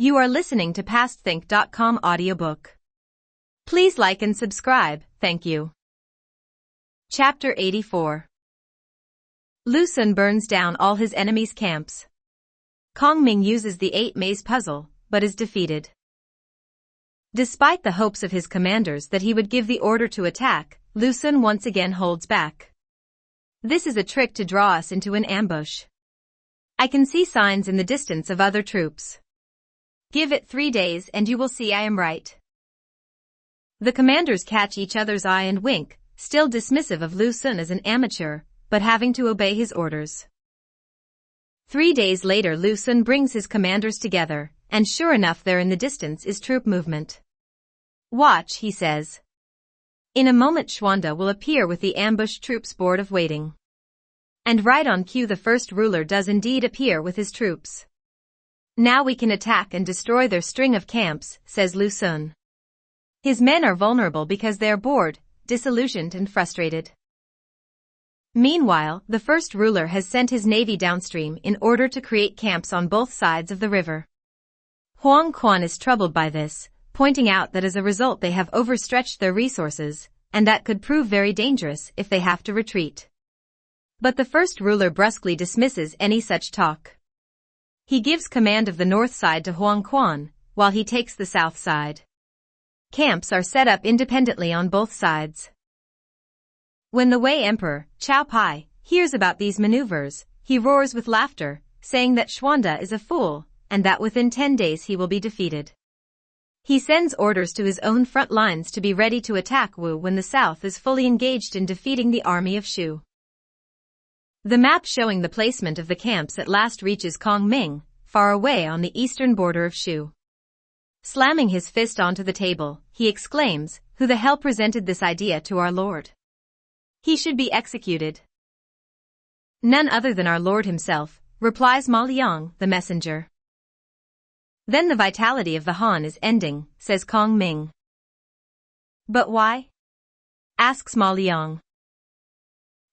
You are listening to PastThink.com audiobook. Please like and subscribe, thank you. Chapter 84. Lu Xun burns down all his enemies' camps. Kong Ming uses the 8-maze puzzle, but is defeated. Despite the hopes of his commanders that he would give the order to attack, Lu Xun once again holds back. This is a trick to draw us into an ambush. I can see signs in the distance of other troops. Give it 3 days and you will see I am right. The commanders catch each other's eye and wink, still dismissive of Lu Xun as an amateur, but having to obey his orders. 3 days later Lu Xun brings his commanders together, and sure enough there in the distance is troop movement. Watch, he says. In a moment Xuanda will appear with the ambushed troops board of waiting. And right on cue the first ruler does indeed appear with his troops. Now we can attack and destroy their string of camps, says Lu Xun. His men are vulnerable because they are bored, disillusioned and frustrated. Meanwhile, the first ruler has sent his navy downstream in order to create camps on both sides of the river. Huang Quan is troubled by this, pointing out that as a result they have overstretched their resources, and that could prove very dangerous if they have to retreat. But the first ruler brusquely dismisses any such talk. He gives command of the north side to Huang Quan, while he takes the south side. Camps are set up independently on both sides. When the Wei Emperor, Chao Pai, hears about these maneuvers, he roars with laughter, saying that Xuanda is a fool, and that within 10 days he will be defeated. He sends orders to his own front lines to be ready to attack Wu when the south is fully engaged in defeating the army of Shu. The map showing the placement of the camps at last reaches Kong Ming, far away on the eastern border of Shu. Slamming his fist onto the table, he exclaims, "Who the hell presented this idea to our Lord? He should be executed." "None other than our Lord himself," replies Ma Liang, the messenger. "Then the vitality of the Han is ending," says Kong Ming. "But why?" asks Ma Liang.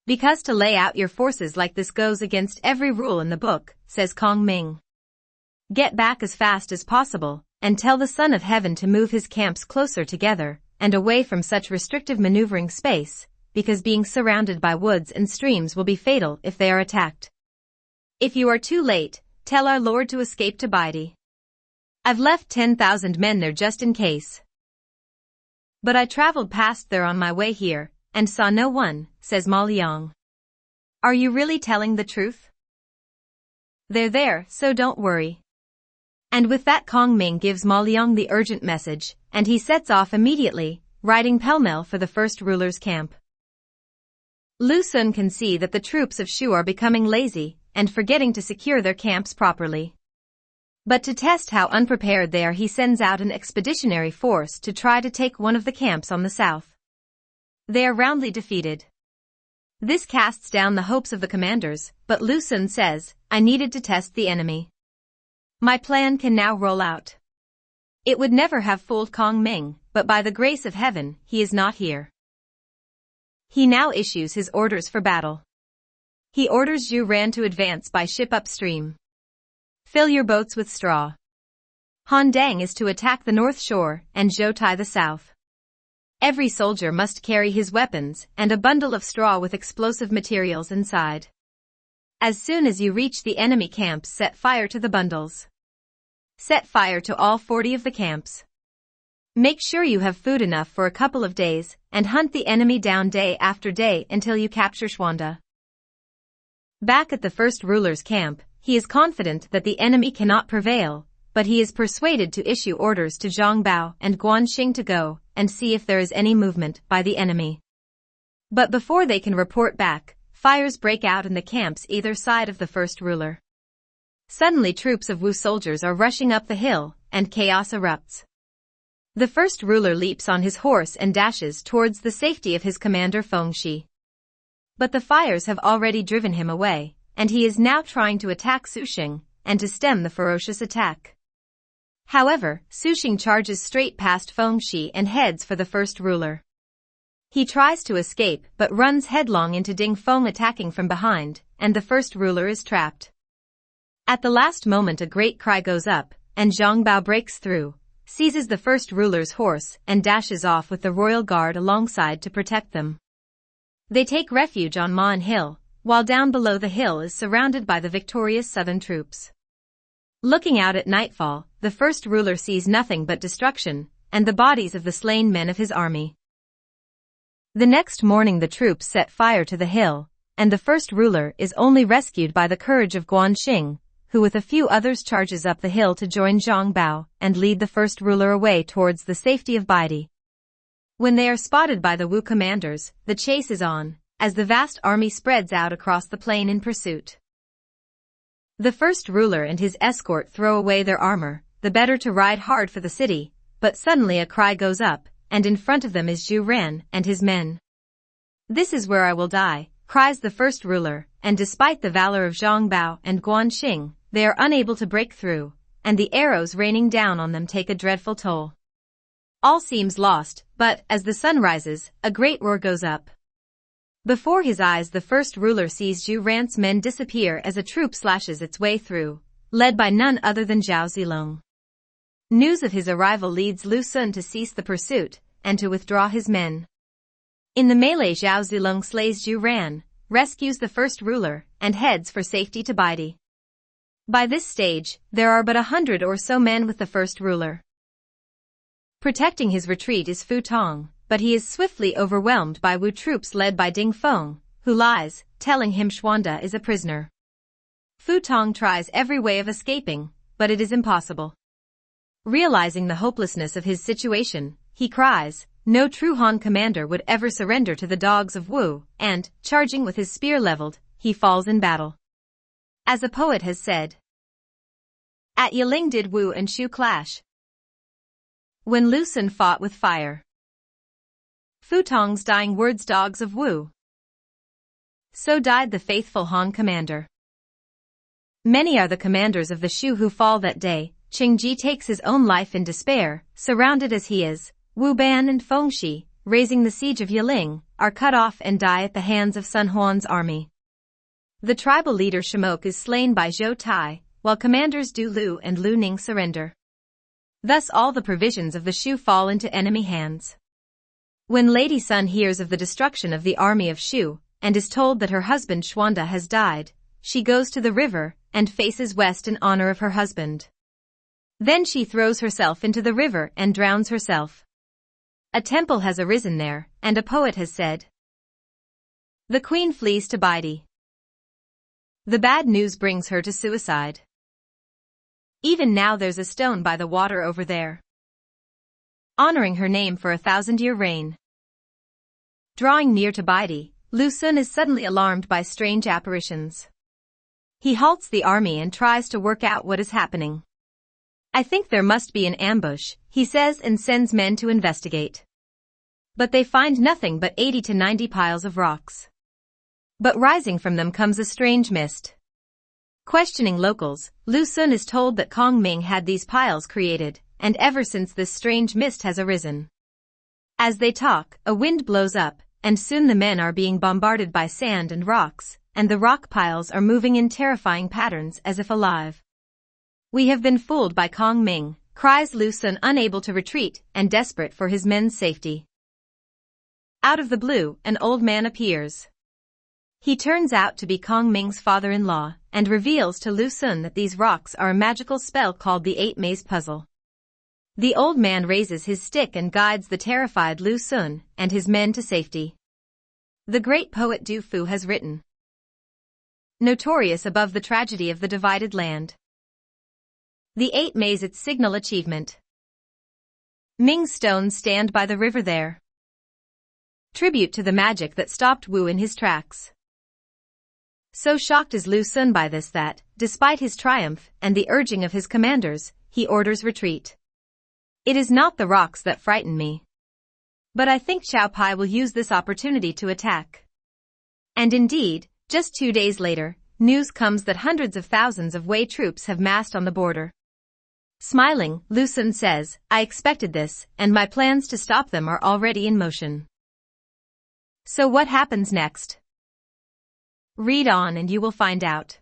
"Because to lay out your forces like this goes against every rule in the book," says Kong Ming. "Get back as fast as possible, and tell the Son of Heaven to move his camps closer together, and away from such restrictive maneuvering space, because being surrounded by woods and streams will be fatal if they are attacked. If you are too late, tell our Lord to escape to Baidi. I've left 10,000 men there just in case. But I traveled past there on my way here, and saw no one," says Ma Liang. "Are you really telling the truth?" "They're there, so don't worry." And with that Kong Ming gives Ma Liang the urgent message, and he sets off immediately, riding pell-mell for the first ruler's camp. Lu Xun can see that the troops of Shu are becoming lazy, and forgetting to secure their camps properly. But to test how unprepared they are he sends out an expeditionary force to try to take one of the camps on the south. They are roundly defeated. This casts down the hopes of the commanders, but Lu Xun says, "I needed to test the enemy. My plan can now roll out." It would never have fooled Kong Ming, but by the grace of heaven, he is not here. He now issues his orders for battle. He orders Zhu Ran to advance by ship upstream. "Fill your boats with straw." Han Dang is to attack the north shore, and Zhou Tai the south. Every soldier must carry his weapons and a bundle of straw with explosive materials inside. As soon as you reach the enemy camps, set fire to the bundles. Set fire to all 40 of the camps. Make sure you have food enough for a couple of days, and hunt the enemy down day after day until you capture Xuanda. Back at the first ruler's camp, he is confident that the enemy cannot prevail, but he is persuaded to issue orders to Zhang Bao and Guanzhong to go and see if there is any movement by the enemy. But before they can report back, fires break out in the camps either side of the first ruler. Suddenly troops of Wu soldiers are rushing up the hill, and chaos erupts. The first ruler leaps on his horse and dashes towards the safety of his commander Fengxi. But the fires have already driven him away, and he is now trying to attack Sushing, and to stem the ferocious attack. However, Sushing charges straight past Fengxi and heads for the first ruler. He tries to escape but runs headlong into Ding Feng attacking from behind, and the first ruler is trapped. At the last moment a great cry goes up, and Zhang Bao breaks through, seizes the first ruler's horse and dashes off with the royal guard alongside to protect them. They take refuge on Ma'an Hill, while down below the hill is surrounded by the victorious southern troops. Looking out at nightfall, the first ruler sees nothing but destruction, and the bodies of the slain men of his army. The next morning the troops set fire to the hill, and the first ruler is only rescued by the courage of Guanzhong, who with a few others charges up the hill to join Zhang Bao and lead the first ruler away towards the safety of Baidi. When they are spotted by the Wu commanders, the chase is on, as the vast army spreads out across the plain in pursuit. The first ruler and his escort throw away their armor, the better to ride hard for the city, but suddenly a cry goes up, and in front of them is Zhu Ran and his men. "This is where I will die," cries the first ruler, and despite the valor of Zhang Bao and Guanxing, they are unable to break through, and the arrows raining down on them take a dreadful toll. All seems lost, but, as the sun rises, a great roar goes up. Before his eyes the first ruler sees Zhu Ran's men disappear as a troop slashes its way through, led by none other than Zhao Zilong. News of his arrival leads Lu Sun to cease the pursuit, and to withdraw his men. In the melee Zhao Zilong slays Zhu Ran, rescues the first ruler, and heads for safety to Baidi. By this stage, there are but 100 or so men with the first ruler. Protecting his retreat is Fu Tong, but he is swiftly overwhelmed by Wu troops led by Ding Feng, who lies, telling him Xuanda is a prisoner. Fu Tong tries every way of escaping, but it is impossible. Realizing the hopelessness of his situation, he cries, "No true Han commander would ever surrender to the dogs of Wu," and, charging with his spear leveled, he falls in battle. As a poet has said, "At Yiling did Wu and Shu clash, when Lu Sun fought with fire." Fu Tong's dying words, "Dogs of Wu." So died the faithful Han commander. Many are the commanders of the Shu who fall that day. Qingji takes his own life in despair, surrounded as he is. Wu Ban and Fengxi, raising the siege of Yiling, are cut off and die at the hands of Sun Huan's army. The tribal leader Shimok is slain by Zhou Tai, while commanders Du Lu and Lu Ning surrender. Thus all the provisions of the Shu fall into enemy hands. When Lady Sun hears of the destruction of the army of Shu, and is told that her husband Xuanda has died, she goes to the river and faces west in honor of her husband. Then she throws herself into the river and drowns herself. A temple has arisen there, and a poet has said, "The queen flees to Baidi. The bad news brings her to suicide. Even now there's a stone by the water over there, honoring her name for 1,000-year reign." Drawing near to Baidi, Lu Sun is suddenly alarmed by strange apparitions. He halts the army and tries to work out what is happening. "I think there must be an ambush," he says, and sends men to investigate. But they find nothing but 80 to 90 piles of rocks. But rising from them comes a strange mist. Questioning locals, Lu Sun is told that Kong Ming had these piles created, and ever since this strange mist has arisen. As they talk, a wind blows up, and soon the men are being bombarded by sand and rocks, and the rock piles are moving in terrifying patterns as if alive. "We have been fooled by Kong Ming," cries Lu Sun, unable to retreat and desperate for his men's safety. Out of the blue, an old man appears. He turns out to be Kong Ming's father-in-law, and reveals to Lu Sun that these rocks are a magical spell called the 8-Maze Puzzle. The old man raises his stick and guides the terrified Lu Sun and his men to safety. The great poet Du Fu has written, notorious above the tragedy of the divided land, the 8 Maze its signal achievement. Ming's stones stand by the river there. Tribute to the magic that stopped Wu in his tracks. So shocked is Lu Sun by this that, despite his triumph and the urging of his commanders, he orders retreat. "It is not the rocks that frighten me, but I think Xiao Pai will use this opportunity to attack." And indeed, just 2 days later, news comes that hundreds of thousands of Wei troops have massed on the border. Smiling, Lu Sun says, "I expected this, and my plans to stop them are already in motion." So what happens next? Read on and you will find out.